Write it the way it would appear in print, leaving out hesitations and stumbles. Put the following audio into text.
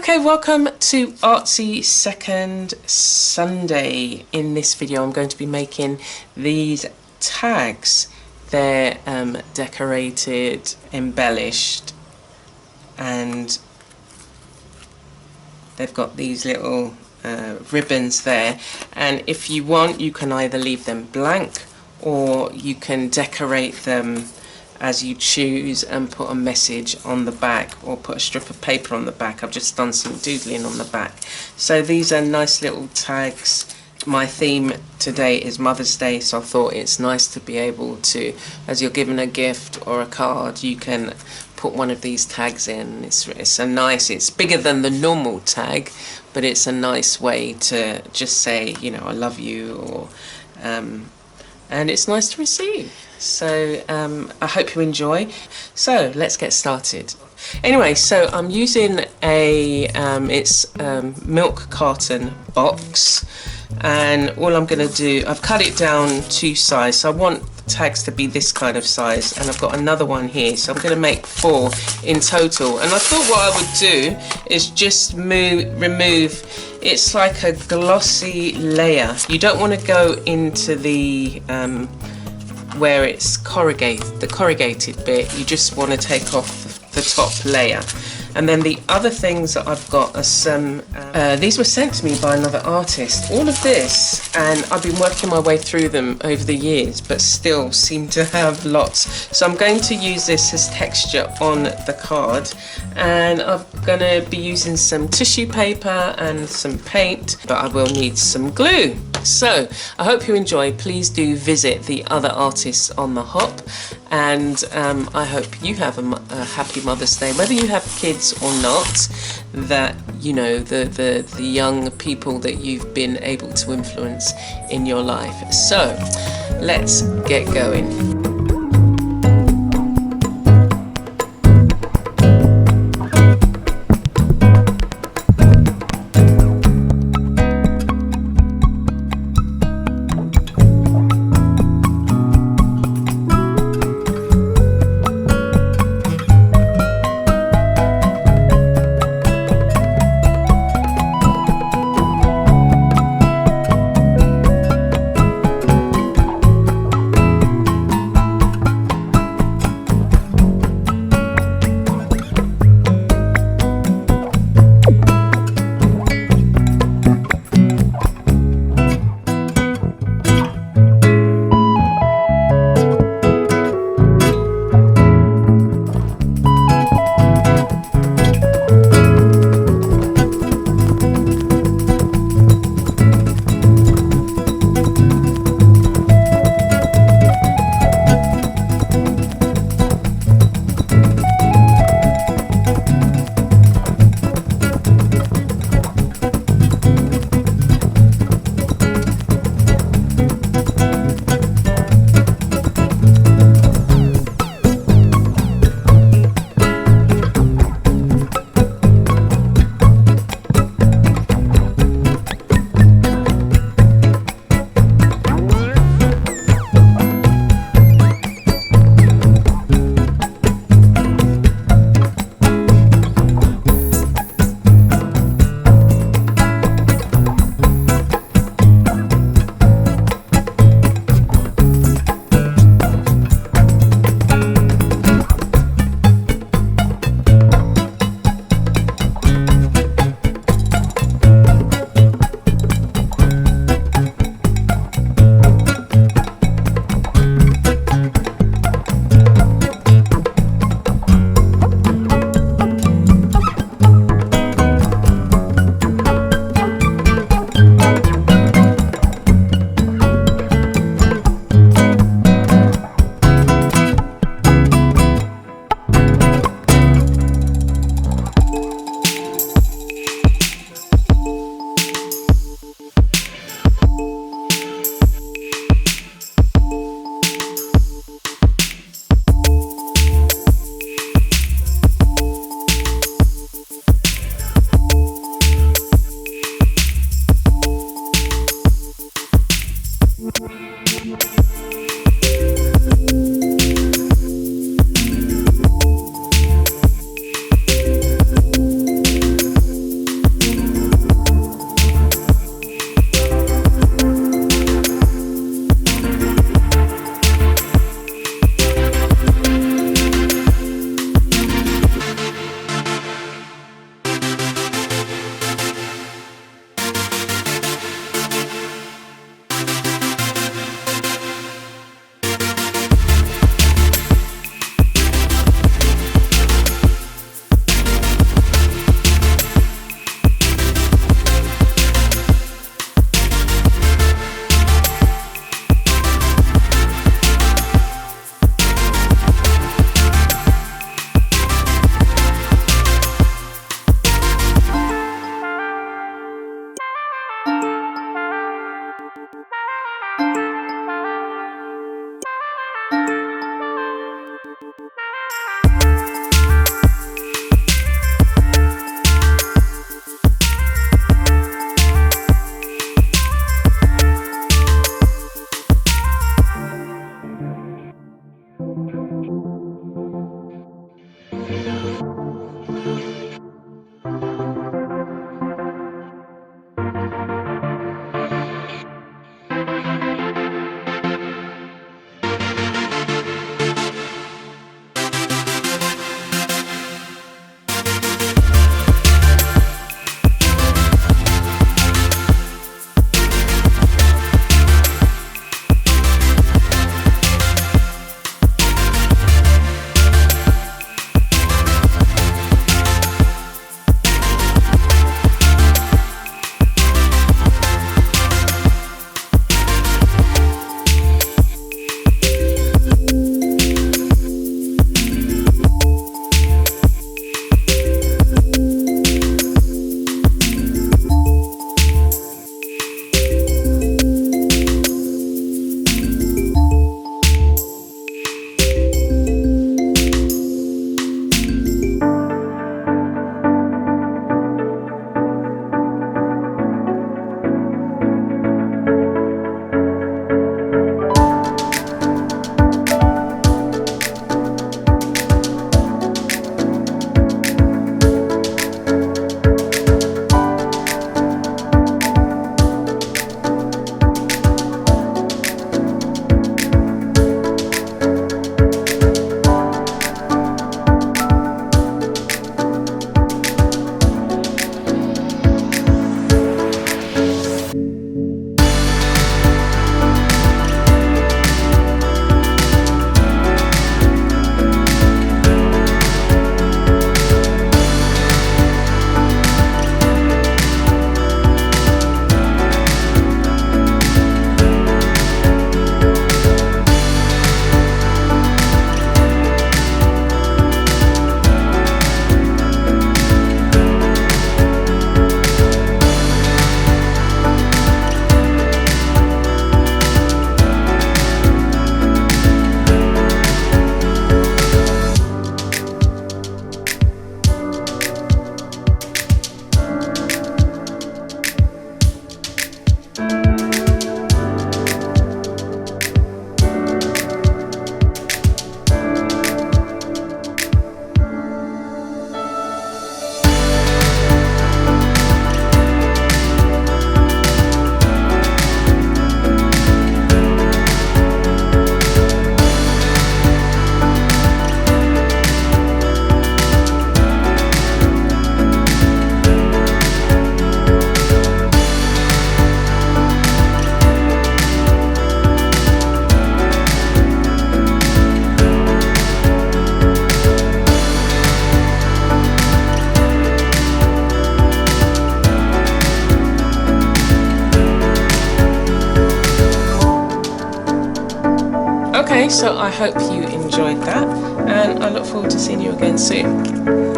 Okay, welcome to Artsy Second Sunday. In this video I'm going to be making these tags. They're decorated, embellished, and they've got these little ribbons there, and if you want you can either leave them blank or you can decorate them as you choose and put a message on the back or put a strip of paper on the back. I've just done some doodling on the back. So these are nice little tags. My theme today is Mother's Day, so I thought it's nice to be able to, as you're given a gift or a card, you can put one of these tags in. It's a nice, it's bigger than the normal tag, but it's a nice way to just say, you know, I love you, or and it's nice to receive. So I hope you enjoy. So let's get started. Anyway, so I'm using a milk carton box, and all I'm going to do, I've cut it down to size, so I want the tags to be this kind of size, and I've got another one here, so I'm going to make 4 in total. And I thought what I would do is just remove, it's like a glossy layer. You don't want to go into the where it's corrugated, the corrugated bit. You just want to take off the top layer. And then the other things that I've got are some, these were sent to me by another artist. All of this, and I've been working my way through them over the years, but still seem to have lots. So I'm going to use this as texture on the card, and I'm going to be using some tissue paper and some paint, but I will need some glue. So I hope you enjoy. Please do visit the other artists on the hop, and I hope you have a happy Mother's Day, whether you have kids or not, that you know the young people that you've been able to influence in your life. So let's get going. Okay, so I hope you enjoyed that, and I look forward to seeing you again soon.